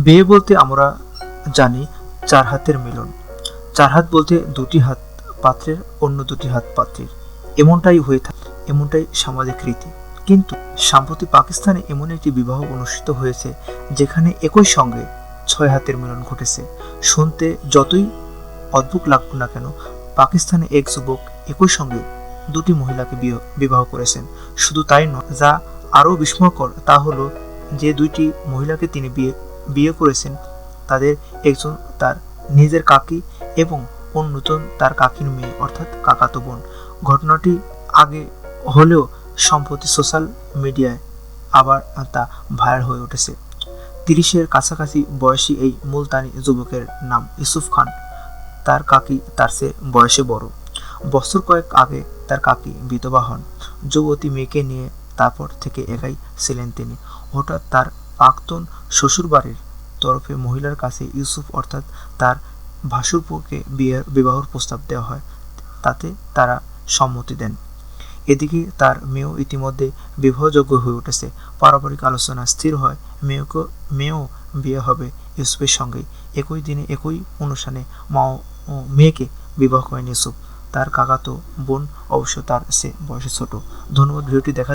বিয়ে বলতে আমরা জানি চার হাতের মিলন। চার হাত বলতে দুটি হাত পাত্রের, অন্য দুটি হাত পাত্রের, এমনটাই হয়ে থাকে, এমনটাই সামাজিক রীতি। কিন্তু সম্প্রতি পাকিস্তানে এমন একটি বিবাহ অনুষ্ঠিত হয়েছে যেখানে একই সঙ্গে ছয় হাতের মিলন ঘটেছে। শুনতে যতই অদ্ভুত লাগুক না কেন, পাকিস্তানে এক যুবক একই সঙ্গে দুটি মহিলাকে বিবাহ করেছেন। শুধু তাই নয়, যা আরও বিস্ময়কর তা হলো যে দুইটি মহিলাকে তিনি বিয়ে করেছেন তাদের একজন তার নিজের কাকি এবং অন্যজন তার কাকির মেয়ে, অর্থাৎ কাকাতো বোন। ঘটনাটি আগে হলেও সম্প্রতি সোশ্যাল মিডিয়ায় আবার তা ভাইরাল হয়ে উঠেছে। 30-এর কাছাকাছি বয়সী এই মুলতানি যুবকের নাম ইউসুফ খান। তার কাকি তার চেয়ে বয়সে বড়। বছর কয়েক আগে তার কাকি বিধবা হন। যুবতী মেয়েকে নিয়ে তারপর থেকে একাই ছিলেন তিনি। হঠাৎ তার প্রাক্তন শ্বশুরবাড়ির তরফে মহিলার কাছে ইউসুফ অর্থাৎ তার ভাসুরপুকে বিবাহর প্রস্তাব দেওয়া হয়। তাতে তারা সম্মতি দেন। এদিকে তার মেয়েও ইতিমধ্যে বিবাহযোগ্য হয়ে উঠেছে। পারিবারিক আলোচনা স্থির হয় মেয়েও বিয়ে হবে ইউসুফের সঙ্গেই। একই দিনে একই অনুষ্ঠানে মা ও মেয়েকে বিবাহ করেন ইউসুফ। তার কাকাতো বোন অবশ্য তার চেয়ে বয়সে ছোট। ধন্যবাদ ভিডিওটি দেখা।